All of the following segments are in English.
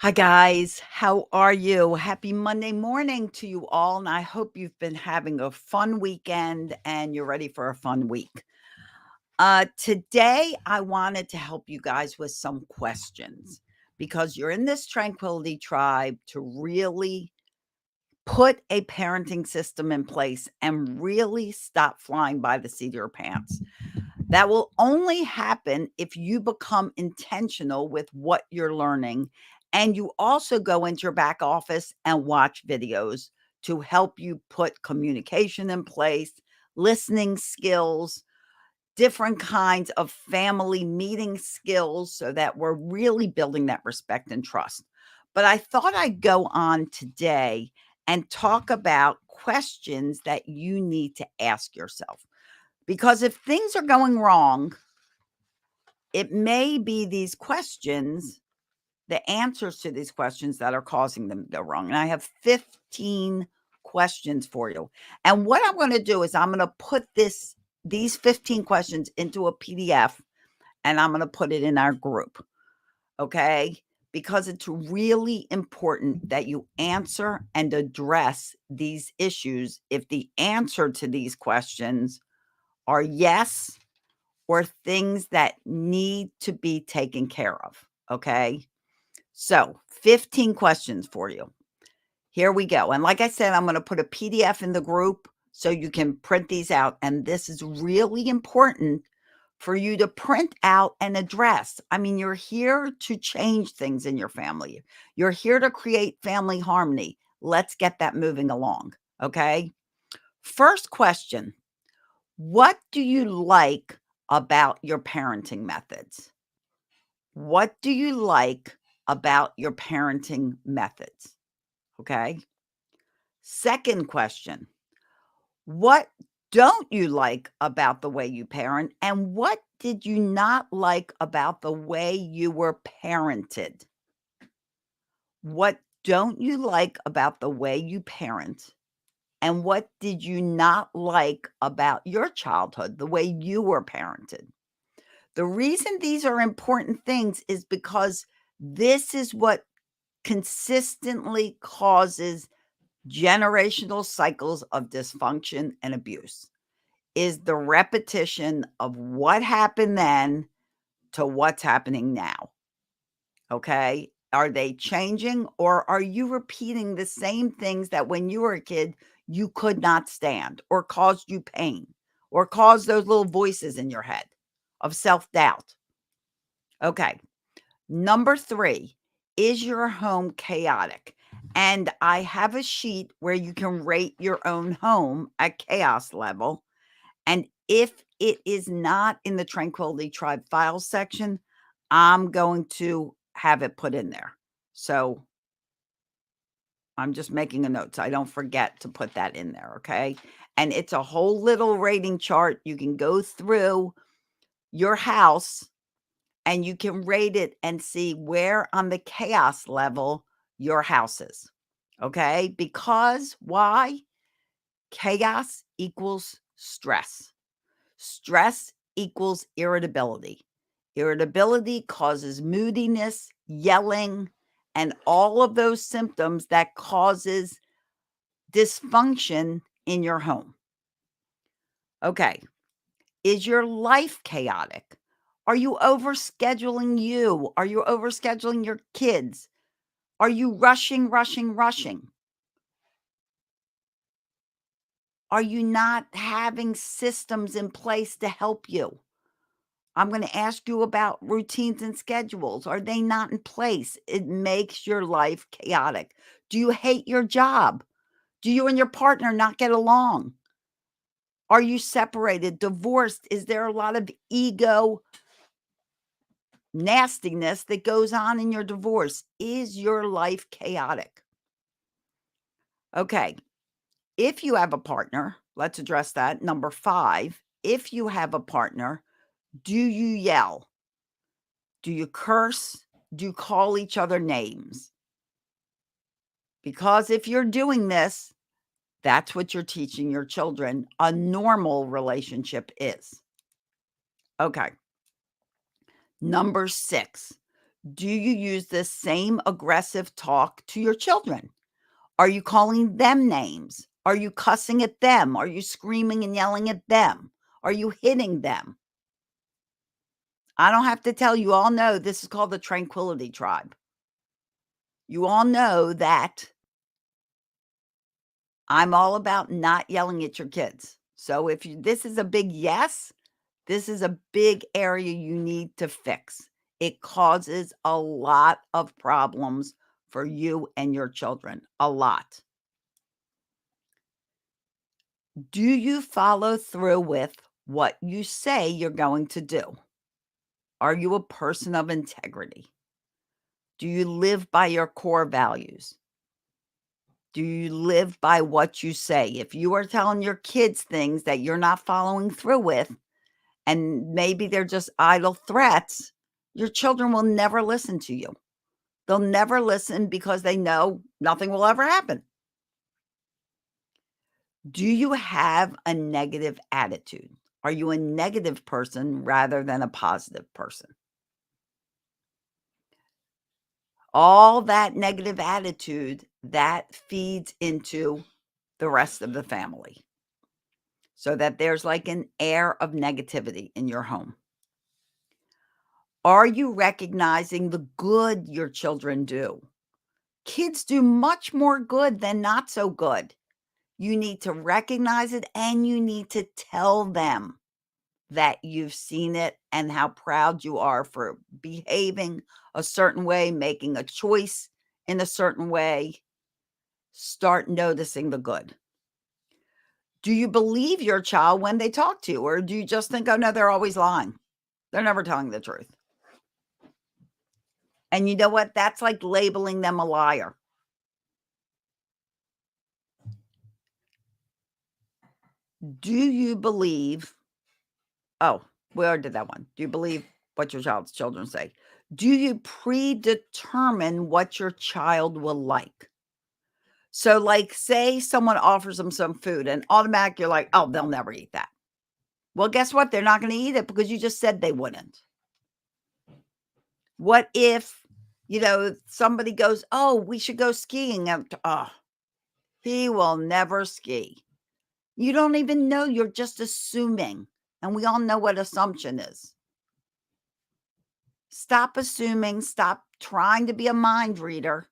Hi, guys. How are you? Happy Monday morning to you all. And I hope you've been having a fun weekend and you're ready for a fun week. Today, I wanted to help you guys with some questions because you're in this tranquility tribe to really put a parenting system in place and really stop flying by the seat of your pants. That will only happen if you become intentional with what you're learning, and you also go into your back office and watch videos to help you put communication in place, listening skills, different kinds of family meeting skills so that we're really building that respect and trust. But I thought I'd go on today and talk about questions that you need to ask yourself. Because if things are going wrong, it may be these questions, the answers to these questions that are causing them to go wrong. And I have 15 questions for you. And what I'm going to do is I'm going to put these 15 questions into a PDF and I'm going to put it in our group. Okay? Because it's really important that you answer and address these issues if the answer to these questions are yes or things that need to be taken care of. Okay. So 15 questions for you. Here we go. And like I said, I'm going to put a PDF in the group so you can print these out. And this is really important for you to print out and address. I mean, you're here to change things in your family, you're here to create family harmony. Let's get that moving along. Okay. First question: what do you like about your parenting methods? What do you like about your parenting methods? Okay. Second question: what don't you like about the way you parent? And what did you not like about the way you were parented? What don't you like about the way you parent? And what did you not like about your childhood, the way you were parented? The reason these are important things is because this is what consistently causes generational cycles of dysfunction and abuse, is the repetition of what happened then to what's happening now. Okay? Are they changing or are you repeating the same things that when you were a kid you could not stand or caused you pain or caused those little voices in your head of self-doubt? Okay. Number 3, is your home chaotic? And I have a sheet where you can rate your own home at chaos level. And if it is not in the Tranquility Tribe files section, I'm going to have it put in there. So I'm just making a note so I don't forget to put that in there. Okay. And it's a whole little rating chart. You can go through your house and you can rate it and see where on the chaos level your house is. Okay? Because why? Chaos equals stress. Stress equals irritability. Irritability causes moodiness, yelling, and all of those symptoms that causes dysfunction in your home. Okay. Is your life chaotic? Are you overscheduling you? Are you overscheduling your kids? Are you rushing, rushing, rushing? Are you not having systems in place to help you? I'm going to ask you about routines and schedules. Are they not in place? It makes your life chaotic. Do you hate your job? Do you and your partner not get along? Are you separated, divorced? Is there a lot of ego nastiness that goes on in your divorce? Is your life chaotic? Okay. If you have a partner, let's address that. Number 5, if you have a partner, do you yell? Do you curse? Do you call each other names? Because if you're doing this, that's what you're teaching your children a normal relationship is. Okay. Number 6, Do you use this same aggressive talk to your children? Are you calling them names? Are you cussing at them? Are you screaming and yelling at them? Are you hitting them? I don't have to tell you, all know this is called the Tranquility Tribe. You all know that I'm all about not yelling at your kids. So if this is a big yes, this is a big area you need to fix. It causes a lot of problems for you and your children, a lot. Do you follow through with what you say you're going to do? Are you a person of integrity? Do you live by your core values? Do you live by what you say? If you are telling your kids things that you're not following through with, and maybe they're just idle threats, your children will never listen to you. They'll never listen because they know nothing will ever happen. Do you have a negative attitude? Are you a negative person rather than a positive person? All that negative attitude, that feeds into the rest of the family, so that there's like an air of negativity in your home. Are you recognizing the good your children do? Kids do much more good than not so good. You need to recognize it, and you need to tell them that you've seen it and how proud you are for behaving a certain way, making a choice in a certain way. Start noticing the good. Do you believe your child when they talk to you, or do you just think, oh no, they're always lying? They're never telling the truth. And you know what? That's like labeling them a liar. Do you believe? Oh, we already did that one. Do you believe what your child's children say? Do you predetermine what your child will like? So, like, say someone offers them some food and automatic, you're like, oh, they'll never eat that. Well, guess what? They're not going to eat it because you just said they wouldn't. What if, somebody goes, oh, we should go skiing. And, oh, he will never ski. You don't even know. You're just assuming. And we all know what assumption is. Stop assuming. Stop trying to be a mind reader.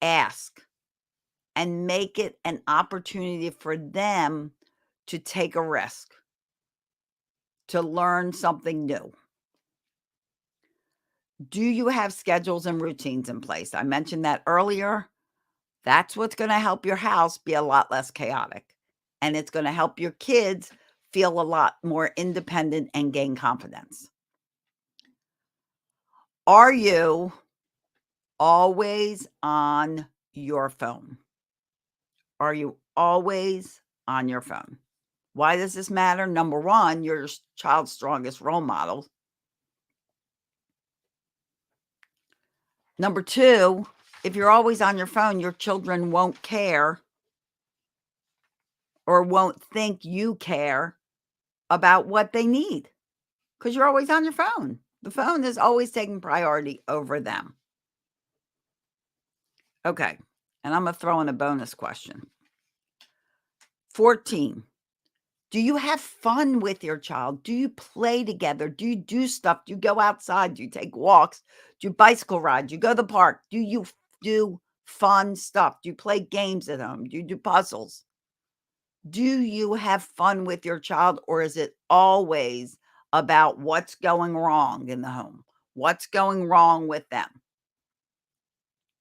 Ask and make it an opportunity for them to take a risk, to learn something new. Do you have schedules and routines in place? I mentioned that earlier. That's what's going to help your house be a lot less chaotic. And it's going to help your kids feel a lot more independent and gain confidence. Are you always on your phone? Are you always on your phone? Why does this matter? Number one, you're your child's strongest role model. Number two, if you're always on your phone, your children won't care or won't think you care about what they need because you're always on your phone. The phone is always taking priority over them. Okay, and I'm going to throw in a bonus question. 14. Do you have fun with your child? Do you play together? Do you do stuff? Do you go outside? Do you take walks? Do you bicycle ride? Do you go to the park? Do you do fun stuff? Do you play games at home? Do you do puzzles? Do you have fun with your child, or is it always about what's going wrong in the home? What's going wrong with them?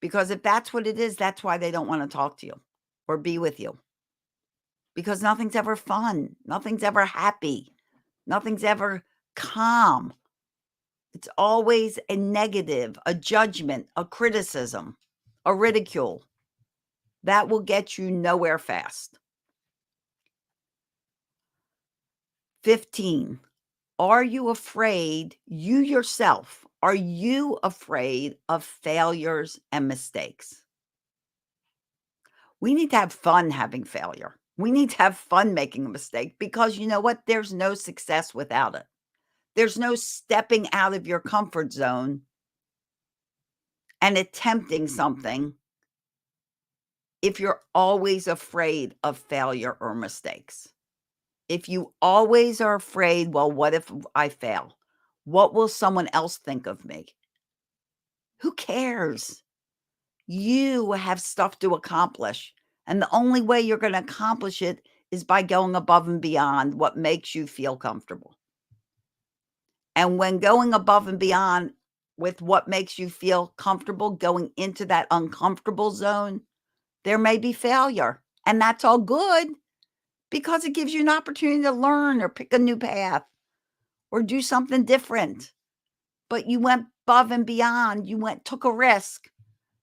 Because if that's what it is, that's why they don't want to talk to you or be with you. Because nothing's ever fun. Nothing's ever happy. Nothing's ever calm. It's always a negative, a judgment, a criticism, a ridicule. That will get you nowhere fast. 15. Are you afraid, you yourself, are you afraid of failures and mistakes? We need to have fun having failure. We need to have fun making a mistake because you know what? There's no success without it. There's no stepping out of your comfort zone and attempting something if you're always afraid of failure or mistakes. If you always are afraid, well, what if I fail? What will someone else think of me? Who cares? You have stuff to accomplish. And the only way you're going to accomplish it is by going above and beyond what makes you feel comfortable. And when going above and beyond with what makes you feel comfortable, going into that uncomfortable zone, there may be failure. And that's all good because it gives you an opportunity to learn or pick a new path or do something different. But you went above and beyond. You took a risk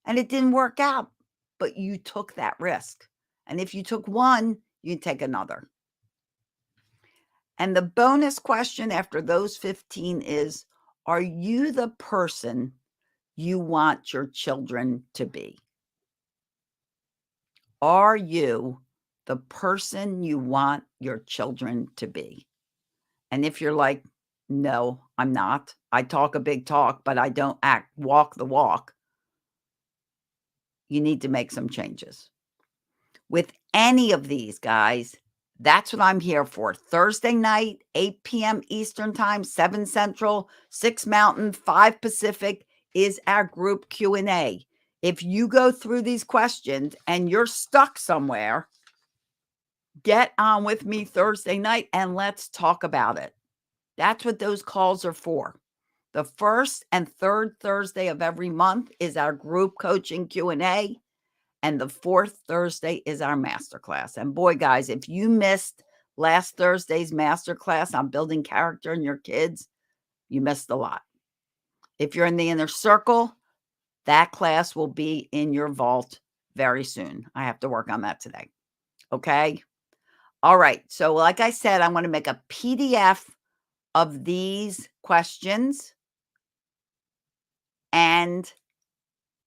and it didn't work out, but you took that risk. And if you took one, you take another. And the bonus question after those 15 is, are you the person you want your children to be? Are you the person you want your children to be? And if you're like, no, I'm not. I talk a big talk, but I don't walk the walk. You need to make some changes. With any of these, guys, that's what I'm here for. Thursday night, 8 p.m. Eastern Time, 7 Central, 6 Mountain, 5 Pacific is our group Q&A. If you go through these questions and you're stuck somewhere, get on with me Thursday night and let's talk about it. That's what those calls are for. The first and third Thursday of every month is our group coaching Q&A. And the fourth Thursday is our masterclass. And boy, guys, if you missed last Thursday's masterclass on building character in your kids, you missed a lot. If you're in the inner circle, that class will be in your vault very soon. I have to work on that today. Okay. All right. So like I said, I'm going to make a PDF of these questions and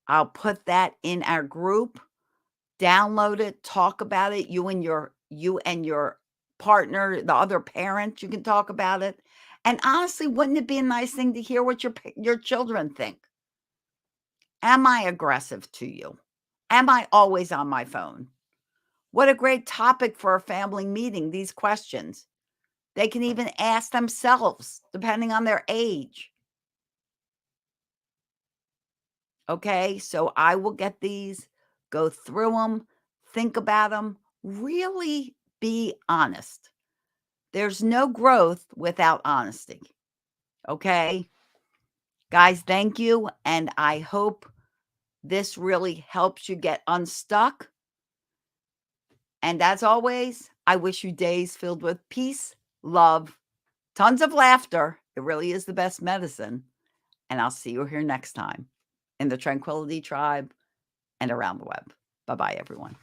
I'll put that in our group. Download it, talk about it. You and your partner, the other parent, you can talk about it. And honestly, wouldn't it be a nice thing to hear what your children think? Am I aggressive to you? Am I always on my phone? What a great topic for a family meeting, these questions. They can even ask themselves, depending on their age. Okay, so I will get these, go through them, think about them, really be honest. There's no growth without honesty. Okay, guys, thank you. And I hope this really helps you get unstuck. And as always, I wish you days filled with peace, love, tons of laughter. It really is the best medicine. And I'll see you here next time in the Tranquility Tribe and around the web. Bye-bye, everyone.